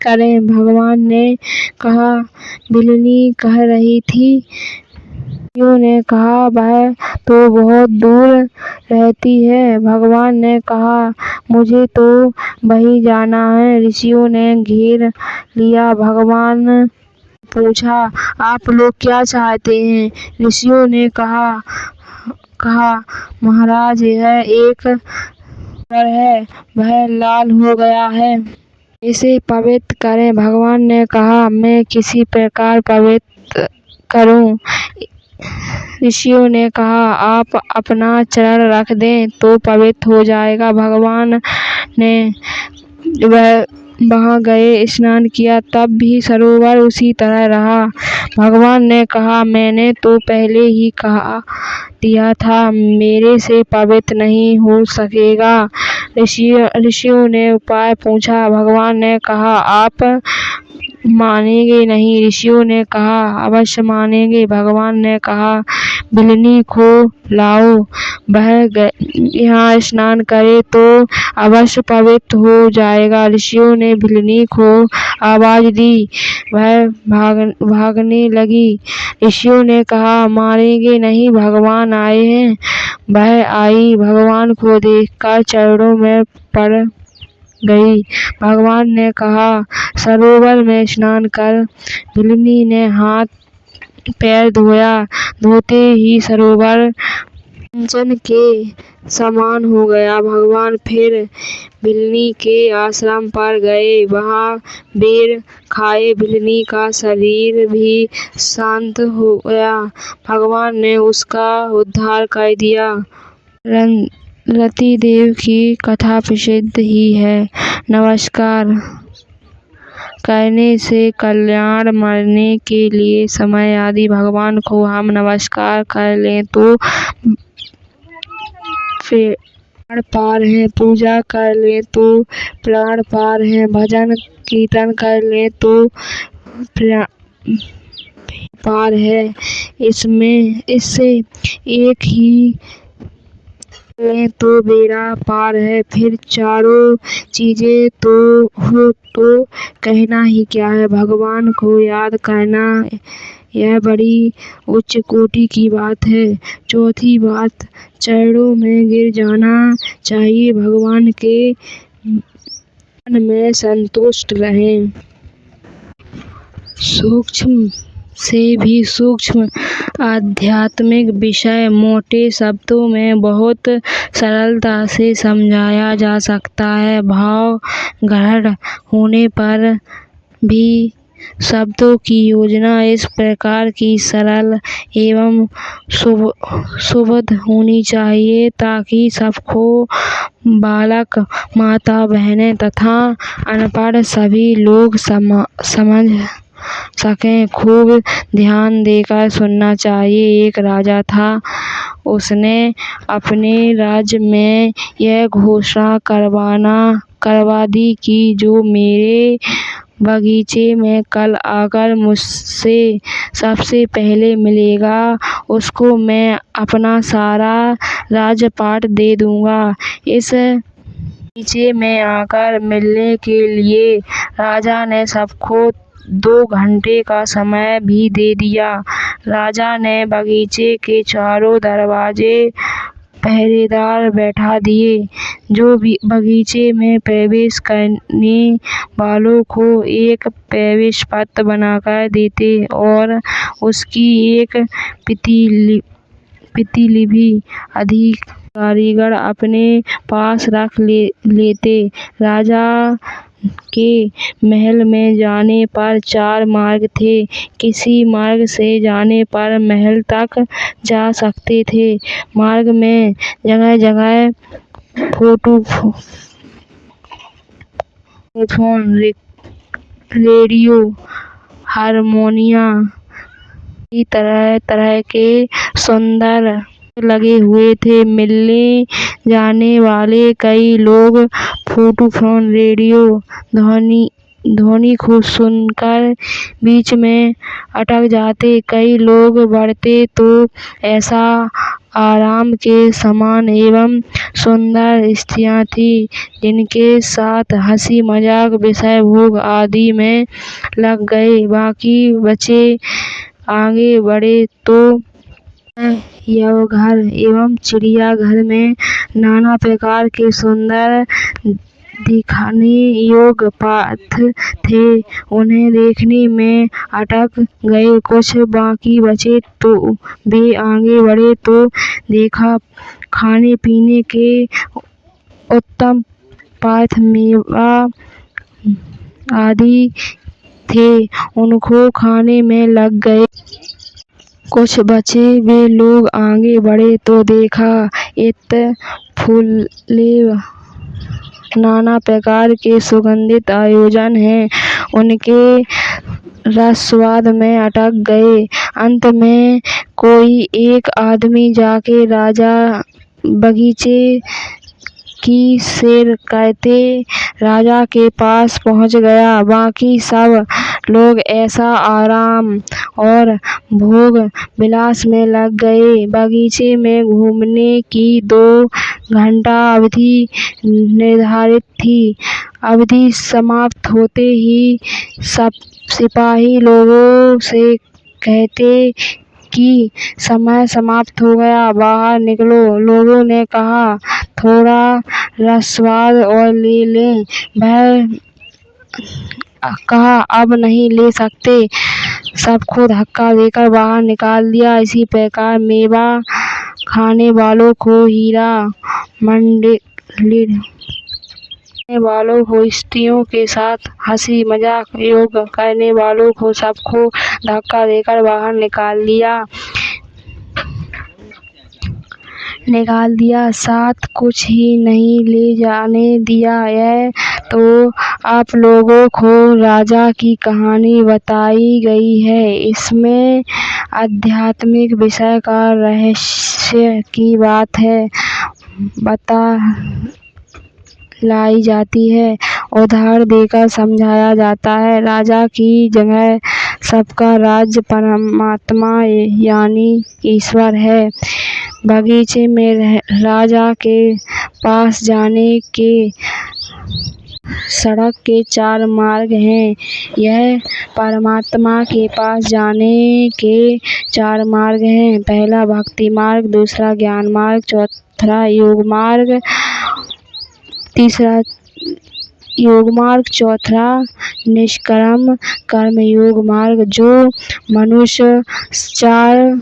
करें। भगवान ने कहा बिल्ली कह रही थी। ऋषियों ने कहा वह तो बहुत दूर रहती है। भगवान ने कहा मुझे तो वहीं जाना है। ऋषियों ने घेर लिया। भगवान ने पूछा आप लोग क्या चाहते हैं? ऋषियों ने कहा महाराज यह एक घर है, वह लाल हो गया है, इसे पवित्र करें। भगवान ने कहा मैं किसी प्रकार पवित्र करूं? ऋषियों ने कहा आप अपना चरण रख दें तो पवित्र हो जाएगा। भगवान ने वहां गए, स्नान किया, तब भी सरोवर उसी तरह रहा। भगवान ने कहा मैंने तो पहले ही कहा दिया था, मेरे से पवित्र नहीं हो सकेगा। ऋषियों ने उपाय पूछा। भगवान ने कहा आप मानेंगे नहीं। ऋषियों ने कहा अवश्य मानेंगे। भगवान ने कहा बिल्ली को लाओ, वह यहाँ स्नान करे तो अवश्य पवित्र हो जाएगा। ऋषियों ने बिल्ली को आवाज दी, वह भागने लगी। ऋषियों ने कहा मारेंगे नहीं, भगवान आए हैं। वह आई, भगवान को देखकर चरणों में पड़ गई। भगवान ने कहा सरोवर में स्नान कर। बिल्ली ने हाथ पैर धोया। धोते ही सरोवर कंचन के समान हो गया। भगवान फिर बिल्ली के आश्रम पर गए, वहां बेर खाए। बिल्ली का शरीर भी शांत हो गया। भगवान ने उसका उद्धार कर दिया। रति देव की कथा प्रसिद्ध ही है। नमस्कार करने से कल्याण, मरने के लिए समय आदि भगवान को हम नमस्कार कर लें तो प्राण पार है। पूजा कर ले तो प्राण पार है। भजन कीर्तन कर ले तो प्राण पार है। इससे एक ही ले तो बेड़ा पार है। फिर चारों चीजें तो हो तो कहना ही क्या है। भगवान को याद करना यह बड़ी उच्च कोटि की बात है। चौथी बात चरणों में गिर जाना चाहिए। भगवान के मन में संतुष्ट रहें। सूक्ष्म से भी सूक्ष्म आध्यात्मिक विषय मोटे शब्दों में बहुत सरलता से समझाया जा सकता है। भाव ग्रहण होने पर भी शब्दों की योजना इस प्रकार की सरल एवं सुबोध होनी चाहिए ताकि सबको, बालक, माता, बहनें तथा अनपढ़ सभी लोग समझ सकें। खूब ध्यान देकर सुनना चाहिए। एक राजा था। उसने अपने राज्य में यह घोषणा करवा दी कि जो मेरे बगीचे में कल आकर मुझसे सबसे पहले मिलेगा उसको मैं अपना सारा राजपाट दे दूंगा। इस बगीचे में आकर मिलने के लिए राजा ने सबको 2 घंटे का समय भी दे दिया। राजा ने बगीचे के चारों दरवाजे पहरेदार बैठा दिए, जो बगीचे में प्रवेश करने वालों को एक प्रवेश पत्र बनाकर देते और उसकी एक प्रतिलिपि अधिकारीगण अपने पास रख लेते। राजा के महल में जाने पर 4 मार्ग थे। किसी मार्ग से जाने पर महल तक जा सकते थे। मार्ग में जगह जगह फोन, रेडियो, हारमोनियम की तरह तरह के सुंदर लगे हुए थे। मिलने जाने वाले कई लोग फोन, रेडियो ध्वनि को सुनकर बीच में अटक जाते। कई लोग बढ़ते तो ऐसा आराम के समान एवं सुंदर स्त्रियां थीं, जिनके साथ हंसी मजाक विषय भोग आदि में लग गए। बाकी बचे आगे बढ़े तो यज्ञघर एवं चिड़ियाघर में नाना प्रकार के सुंदर दिखने योग्य पदार्थ थे। उन्हें देखने में अटक गए। कुछ बाकी बचे तो वे आगे बढ़े तो देखा खाने पीने के उत्तम पदार्थ, मेवा आदि थे, उनको खाने में लग गए। कुछ बचे वे लोग आगे बढ़े तो देखा इत्र, फूले, नाना प्रकार के सुगंधित आयोजन हैं, उनके रसास्वाद में अटक गए। अंत में कोई एक आदमी जाके राजा बगीचे की सैर करते राजा के पास पहुंच गया। बाकी सब लोग ऐसा आराम और भोग विलास में लग गए। बगीचे में घूमने की 2 घंटा अवधि निर्धारित थी। अवधि समाप्त होते ही सिपाही लोगों से कहते कि समय समाप्त हो गया, बाहर निकलो। लोगों ने कहा थोड़ा रसास्वाद और ले लें। वह कहा अब नहीं ले सकते। सबको धक्का देकर बाहर निकाल दिया। इसी प्रकार मेवा खाने वालों को, हीरा मंडलीने वालों को, स्त्रियों के साथ हंसी मजाक योग करने वालों को, सबको धक्का देकर बाहर निकाल दिया। साथ कुछ ही नहीं ले जाने दिया। यह तो आप लोगों को राजा की कहानी बताई गई है। इसमें आध्यात्मिक विषय का रहस्य की बात है बतलाई जाती है, उदाहरण देकर समझाया जाता है। राजा की जगह सबका राज्य परमात्मा यानी ईश्वर है। बगीचे में राजा के पास जाने के सड़क के 4 मार्ग हैं। यह परमात्मा के पास जाने के 4 मार्ग हैं। पहला भक्ति मार्ग, दूसरा ज्ञान मार्ग, चौथा योग मार्ग, तीसरा चौथा निष्काम कर्म योग मार्ग। जो मनुष्य 4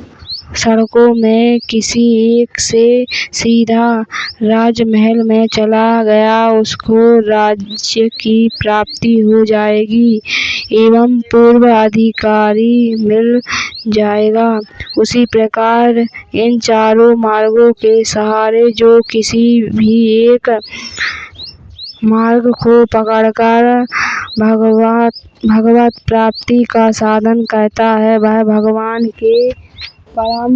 सड़कों में किसी एक से सीधा राजमहल में चला गया, उसको राज्य की प्राप्ति हो जाएगी एवं पूर्व अधिकारी मिल जाएगा। उसी प्रकार इन 4 मार्गों के सहारे जो किसी भी एक मार्ग को पकड़कर भगवत प्राप्ति का साधन करता है, वह भगवान के परम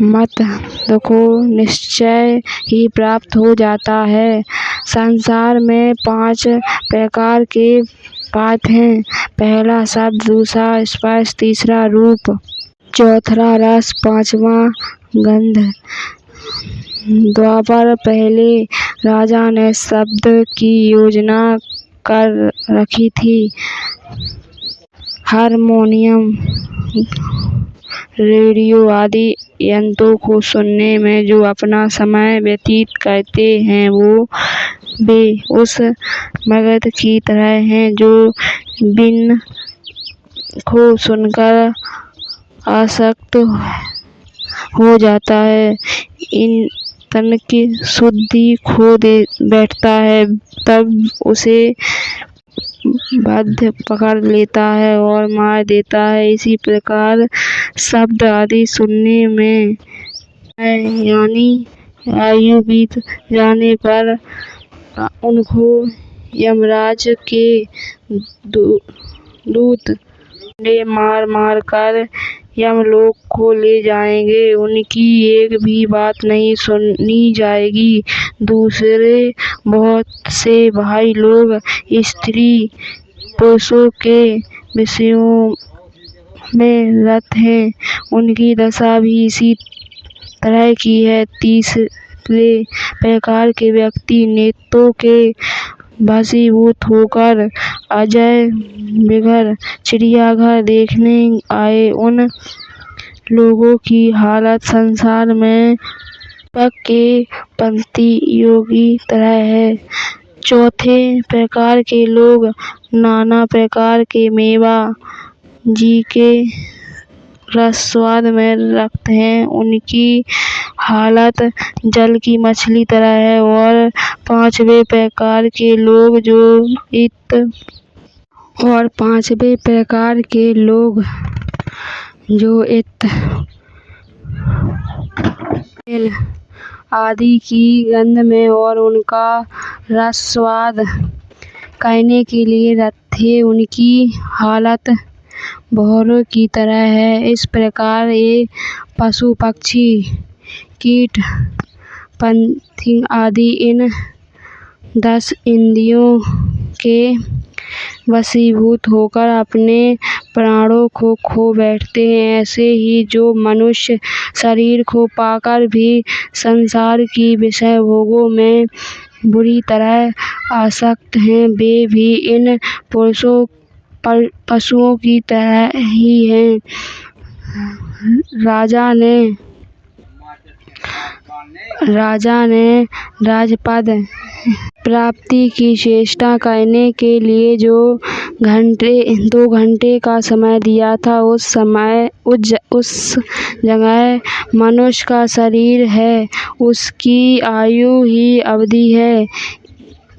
मत को निश्चय ही प्राप्त हो जाता है। संसार में 5 प्रकार के पदार्थ हैं। पहला शब्द, दूसरा स्पर्श, तीसरा रूप, चौथा रस, पांचवा गंध। द्वापर पहले राजा ने शब्द की योजना कर रखी थी। हारमोनियम, रेडियो आदि यंत्रों को सुनने में जो अपना समय व्यतीत करते हैं, वे उस मगध की तरह हैं जो बिन को सुनकर आसक्त हो जाता है, ईंधन की शुद्धि खो बैठता है, तब उसे बाध्य पकड़ लेता है और मार देता है। इसी प्रकार शब्द आदि सुनने में यानी आयु बीत जाने पर उनको यमराज के दूत मार मार कर यमलोक को ले जाएंगे। उनकी एक भी बात नहीं सुनी जाएगी। दूसरे बहुत से भाई लोग स्त्री पुरुषों के विषयों में रत हैं, उनकी दशा भी इसी तरह की है। तीसरे प्रकार के व्यक्ति नेत्रों के वशीभूत होकर अजय बिगर चिड़ियाघर देखने आए उन लोगों की हालत संसार में दीपक के पंक्तियों की तरह है। चौथे प्रकार के लोग नाना प्रकार के मेवा जी के रसस्वाद में रक्त हैं, उनकी हालत जल की मछली तरह है। और पांचवें प्रकार के लोग जो इत तेल आदि की गंध में और उनका रसस्वाद कहने के लिए रत थे, उनकी हालत भौरों की तरह है। इस प्रकार ये पशु पक्षी कीट पतंग आदि इन 10 इंद्रियों के वशीभूत होकर अपने प्राणों को खो बैठते हैं। ऐसे ही जो मनुष्य शरीर को पाकर भी संसार की विषय भोगों में बुरी तरह आसक्त हैं, वे भी इन पशुओं की तरह ही हैं। राजा ने राजपद प्राप्ति की चेष्टा करने के लिए जो 2 घंटे का समय दिया था, उस जगह मनुष्य का शरीर है, उसकी आयु ही अवधि है,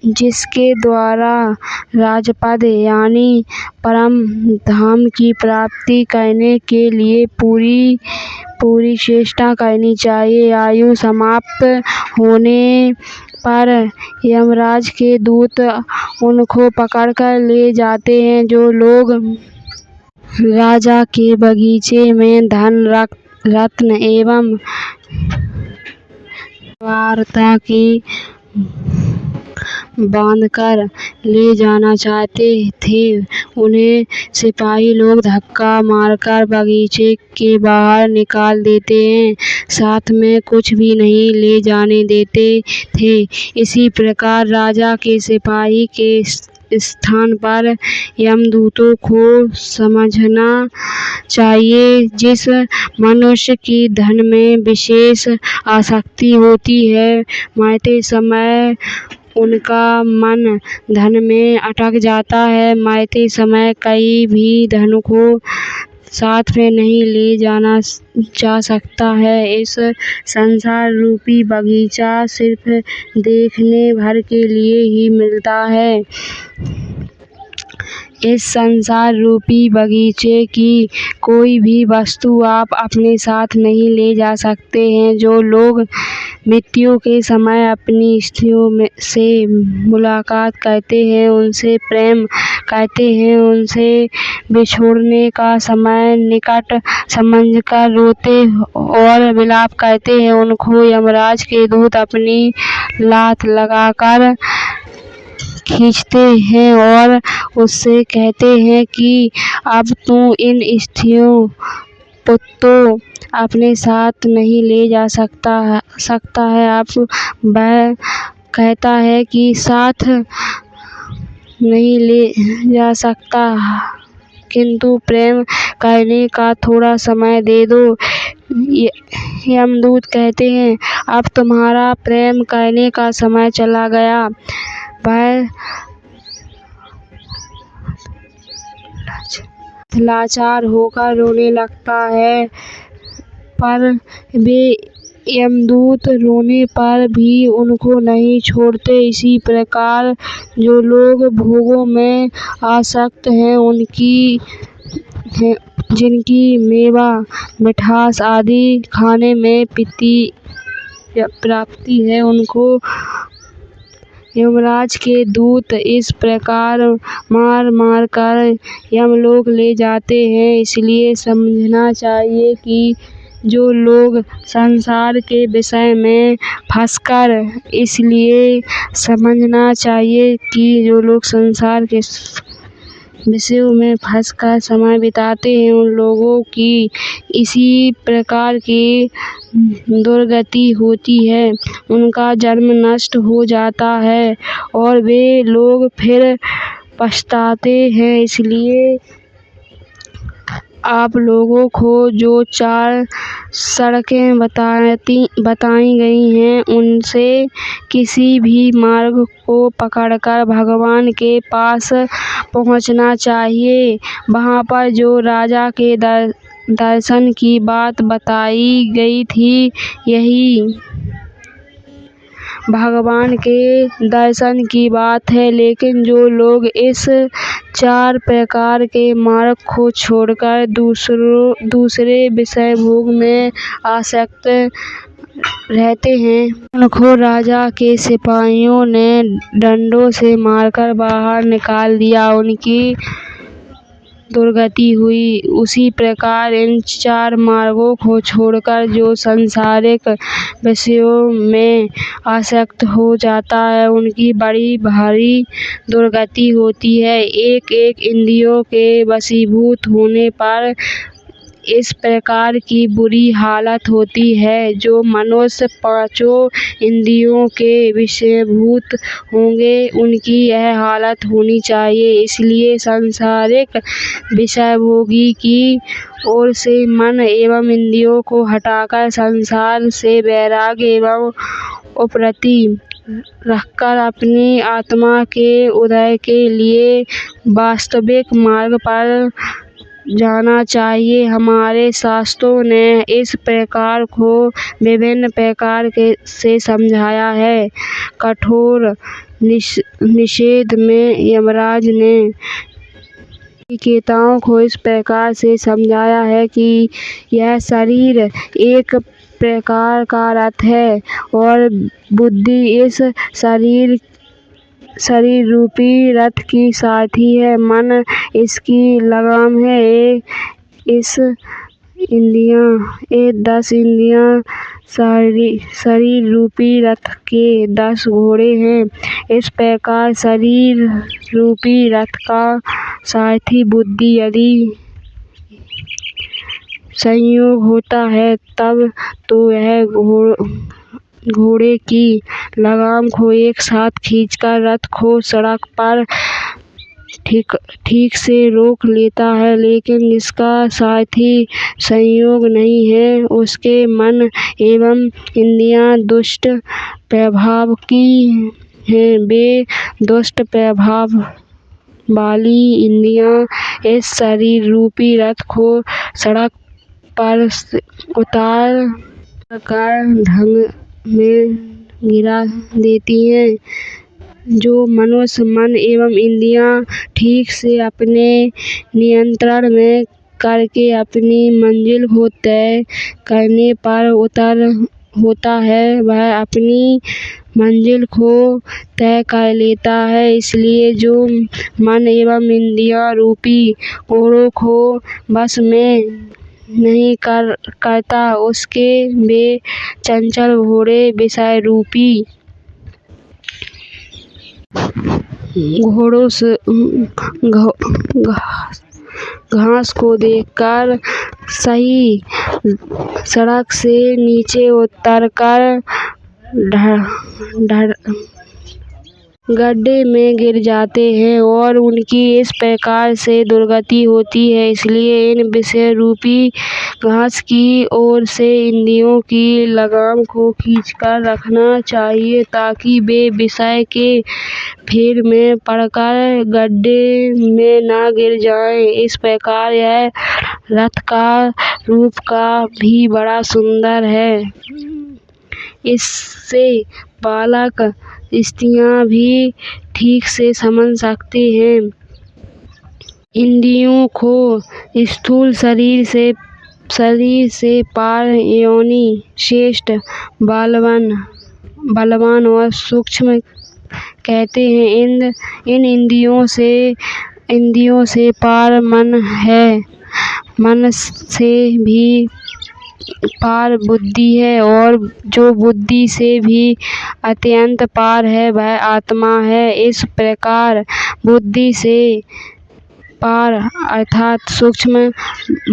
जिसके द्वारा राजपद यानी परम धाम की प्राप्ति करने के लिए पूरी चेष्टा करनी चाहिए। आयु समाप्त होने पर यमराज के दूत उनको पकड़कर ले जाते हैं। जो लोग राजा के बगीचे में धन रत्न एवं वार्ता की बांधकर ले जाना चाहते थे, उन्हें सिपाही लोग धक्का मारकर बगीचे के बाहर निकाल देते हैं, साथ में कुछ भी नहीं ले जाने देते थे। इसी प्रकार राजा के सिपाही के स्थान पर यमदूतों को समझना चाहिए। जिस मनुष्य की धन में विशेष आसक्ति होती है, मरते समय उनका मन धन में अटक जाता है। मरते समय कहीं भी धन को साथ में नहीं ले जाना जा सकता है। इस संसार रूपी बगीचा सिर्फ देखने भर के लिए ही मिलता है। इस संसार रूपी बगीचे की कोई भी वस्तु आप अपने साथ नहीं ले जा सकते हैं। जो लोग मृत्यु के समय अपनी स्त्रियों से मुलाकात करते हैं, उनसे प्रेम करते हैं, उनसे बिछोड़ने का समय निकट समझकर रोते और विलाप करते हैं, उनको यमराज के दूत अपनी लात लगाकर खींचते हैं और उससे कहते हैं कि अब तू इन स्त्रियों पुत्रों अपने साथ नहीं ले जा सकता है। अब वह कहता है कि साथ नहीं ले जा सकता, किंतु प्रेम करने का थोड़ा समय दे दो। यमदूत कहते हैं, अब तुम्हारा प्रेम करने का समय चला गया। वह लाचार होकर रोने लगता है। पर वे यमदूत रोने पर भी उनको नहीं छोड़ते। इसी प्रकार जो लोग भोगों में आसक्त हैं, जिनकी मेवा, मिठास आदि खाने में प्राप्ति है, उनको यमराज के दूत इस प्रकार मार मार कर यमलोक ले जाते हैं। इसलिए समझना चाहिए कि जो लोग संसार के विषय में फंसकर विषयों में फंसकर समय बिताते हैं, उन लोगों की इसी प्रकार की दुर्गति होती है। उनका जन्म नष्ट हो जाता है और वे लोग फिर पछताते हैं। इसलिए आप लोगों को जो 4 सड़कें बताई गई हैं, उनसे किसी भी मार्ग को पकड़कर भगवान के पास पहुंचना चाहिए। वहाँ पर जो राजा के दर्शन की बात बताई गई थी, यही भगवान के दर्शन की बात है। लेकिन जो लोग इस 4 प्रकार के मार्ग को छोड़कर दूसरे विषय भोग में आसक्त रहते हैं, उनको राजा के सिपाहियों ने डंडों से मारकर बाहर निकाल दिया, उनकी दुर्गति हुई। उसी प्रकार इन 4 मार्गों को छोड़कर जो सांसारिक विषयों में आसक्त हो जाता है, उनकी बड़ी भारी दुर्गति होती है। एक इंद्रियों के वशीभूत होने पर इस प्रकार की बुरी हालत होती है। जो मनुष्य 5 इंद्रियों के विषयभूत होंगे, उनकी यह हालत होनी चाहिए। इसलिए सांसारिक विषयभोगी की ओर से मन एवं इंद्रियों को हटाकर संसार से वैराग्य एवं उपरति रखकर अपनी आत्मा के उदय के लिए वास्तविक मार्ग पर जाना चाहिए। हमारे शास्त्रों ने इस प्रकार को विभिन्न प्रकार से समझाया है। कठोर निषेध में यमराज ने नचिकेताओं को इस प्रकार से समझाया है कि यह शरीर एक प्रकार का रथ है और बुद्धि इस शरीर रूपी रथ की सारथी है। मन इसकी लगाम है। ये 10 इंद्रियां शरीर रूपी रथ के 10 घोड़े हैं। इस प्रकार शरीर रूपी रथ का सारथी बुद्धि यदि संयोग होता है, तब तो यह घोड़े की लगाम को एक साथ खींचकर रथ को सड़क पर ठीक से रोक लेता है। लेकिन जिसका सारथी संयोग नहीं है, उसके मन एवं इंद्रियां दुष्ट प्रभाव की हैं। वे दुष्ट प्रभाव वाली इंद्रियां इस शरीर रूपी रथ को सड़क पर उतार कर ढंग में गिरा देती हैं। जो मनुष्य मन एवं इंद्रियां ठीक से अपने नियंत्रण में करके अपनी मंजिल को तय करने पर उतर होता है, वह अपनी मंजिल को तय कर लेता है। इसलिए जो मन एवं इंद्रियां रूपी घोड़ों को वश में नहीं करता, उसके वे चंचल घोड़े विषय रूपी घोड़ों से घास को देखकर सही सड़क से नीचे उतरकर गड्ढे में गिर जाते हैं और उनकी इस प्रकार से दुर्गति होती है। इसलिए इन विषय रूपी घास की ओर से इंद्रियों की लगाम को खींचकर रखना चाहिए, ताकि वे विषय के फेर में पड़कर गड्ढे में न गिर जाएं। इस प्रकार यह रथ का रूप का भी बड़ा सुंदर है। इससे बालक स्त्रियां भी ठीक से समझ सकते हैं। इंद्रियों को स्थूल शरीर से पार योनि श्रेष्ठ बलवान और सूक्ष्म कहते हैं। इन इंद्रियों से पार मन है। मन से भी पार बुद्धि है और जो बुद्धि से भी अत्यंत पार है वह आत्मा है। इस प्रकार बुद्धि से पार अर्थात सूक्ष्म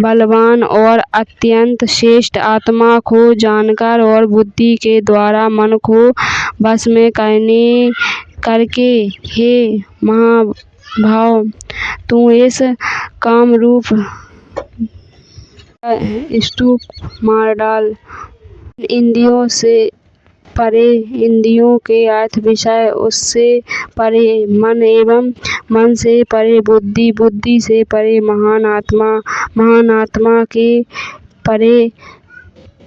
बलवान और अत्यंत श्रेष्ठ आत्मा को जानकर और बुद्धि के द्वारा मन को वश में करके हे महाभाव तू इस कामरूप स्तूप मार डाल। इंद्रियों से परे इंद्रियों के अर्थ विषय, उससे परे मन एवं मन से परे बुद्धि, बुद्धि से परे महान आत्मा के परे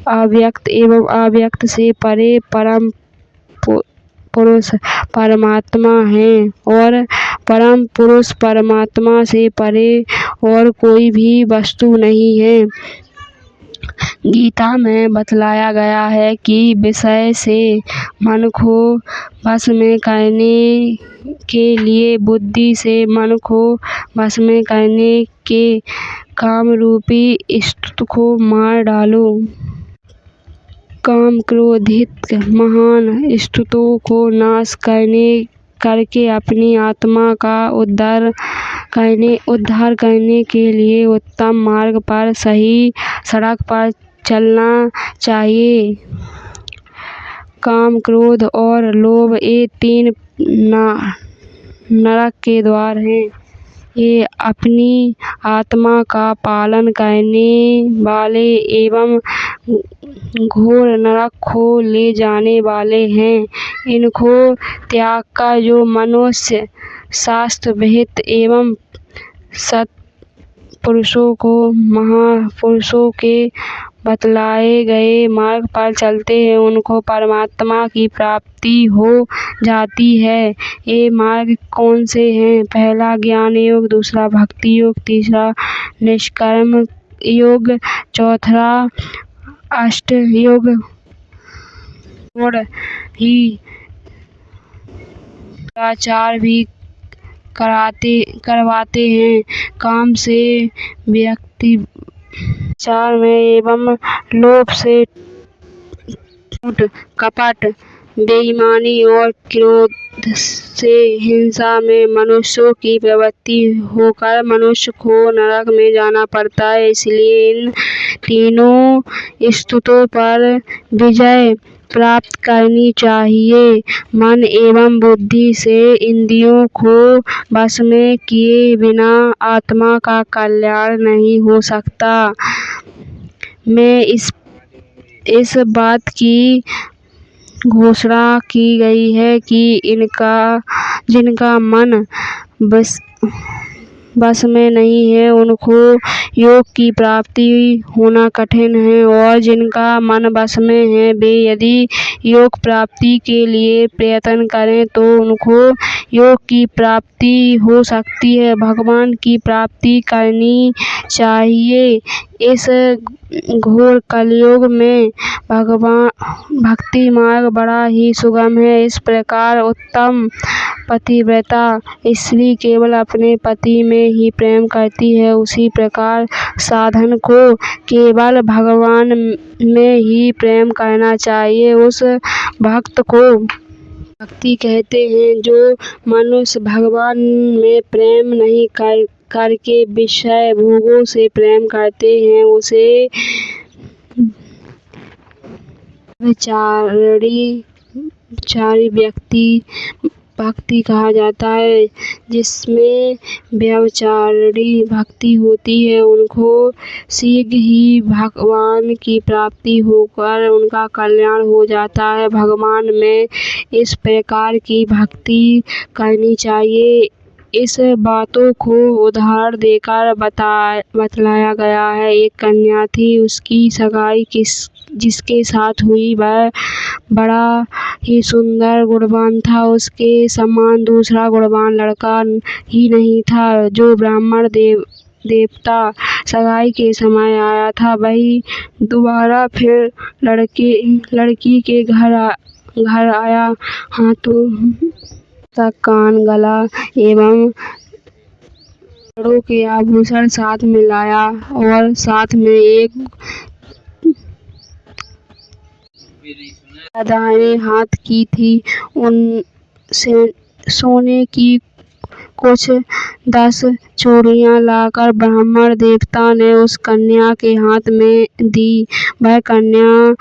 अव्यक्त एवं अव्यक्त से परे परम पुरुष परमात्मा है और परम पुरुष परमात्मा से परे और कोई भी वस्तु नहीं है। गीता में बतलाया गया है कि विषय से मन को वश में करने के लिए बुद्धि से मन को वश में करने के काम रूपी स्तूप को मार डालो। काम क्रोधित महान स्तूपों को नाश करके अपनी आत्मा का उद्धार करने के लिए उत्तम मार्ग पर सही सड़क पर चलना चाहिए। काम, क्रोध और लोभ ये तीन नरक के द्वार हैं। ये अपनी आत्मा का पालन करने वाले एवं घोर नरक को ले जाने वाले हैं। इनको त्याग कर जो मनुष्य शास्त्र विहित एवं सत्पुरुषों को महापुरुषों के बतलाए गए मार्ग पर चलते हैं उनको परमात्मा की प्राप्ति हो जाती है। ये मार्ग कौन से हैं? पहला ज्ञान योग, दूसरा भक्ति योग, तीसरा निष्कर्म योग, चौथा अष्ट योग और ही आचार भी करवाते हैं। काम से व्यक्ति चार में एवं लोभ से झूठ, कपट, बेईमानी और क्रोध से हिंसा में मनुष्यों की प्रवृत्ति होकर मनुष्य को नरक में जाना पड़ता है। इसलिए इन तीनों स्तूपों पर विजय प्राप्त करनी चाहिए। मन एवं बुद्धि से इंद्रियों को वश में किए बिना आत्मा का कल्याण नहीं हो सकता। में इस बात की घोषणा की गई है कि जिनका मन बस में नहीं है उनको योग की प्राप्ति होना कठिन है और जिनका मन बस में है वे यदि योग प्राप्ति के लिए प्रयत्न करें तो उनको योग की प्राप्ति हो सकती है। भगवान की प्राप्ति करनी चाहिए। इस घोर कलयुग में भक्ति मार्ग बड़ा ही सुगम है। इस प्रकार उत्तम पतिव्रता स्त्री केवल अपने पति में ही प्रेम करती है, उसी प्रकार साधन को केवल भगवान में ही प्रेम करना चाहिए। उस भक्त को भक्ति कहते हैं। जो मनुष्य भगवान में प्रेम नहीं करके विषय भोगों से प्रेम करते हैं उसे व्यभिचारी भक्ति कहा जाता है। जिसमें व्यभिचारी भक्ति होती है उनको शीघ्र ही भगवान की प्राप्ति होकर उनका कल्याण हो जाता है। भगवान में इस प्रकार की भक्ति करनी चाहिए। इस बातों को उदाहरण देकर बतलाया गया है। एक कन्या थी, उसकी सगाई जिसके साथ हुई वह बड़ा ही सुंदर गुणवान था। उसके समान दूसरा गुणवान लड़का ही नहीं था। जो ब्राह्मण देवता सगाई के समय आया था, वही दोबारा फिर लड़की के घर आया। हाथों तक कान, गला एवं कड़ों के आभूषण साथ में लाया और साथ में एक दाहिने हाथ की थी उनसे सोने की कुछ 10 चूड़ियां लाकर ब्राह्मण देवता ने उस कन्या के हाथ में दी। वह कन्या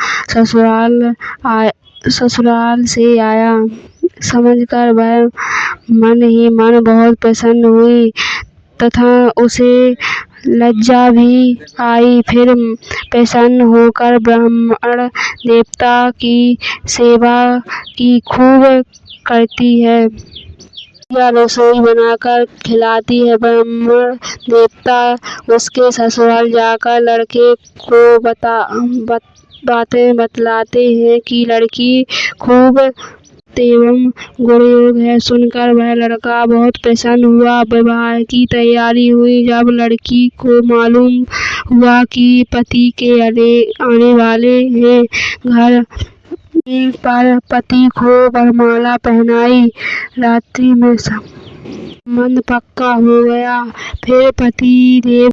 ससुराल से आया समझकर वह मन ही मन बहुत प्रसन्न हुई तथा उसे लज्जा भी आई। फिर प्रसन्न होकर ब्राह्मण देवता की सेवा की खूब करती है या रसोई बनाकर खिलाती है। ब्राह्मण देवता उसके ससुराल जाकर लड़के को बातें बतलाते हैं कि लड़की खूब एवं गुणयोग है। सुनकर वह लड़का बहुत प्रसन्न हुआ। विवाह की तैयारी हुई। जब लड़की को मालूम हुआ कि पति के आने वाले हैं घर पर पति को वरमाला पहनाई। रात्रि में संबंध पक्का हो गया। फिर पति देव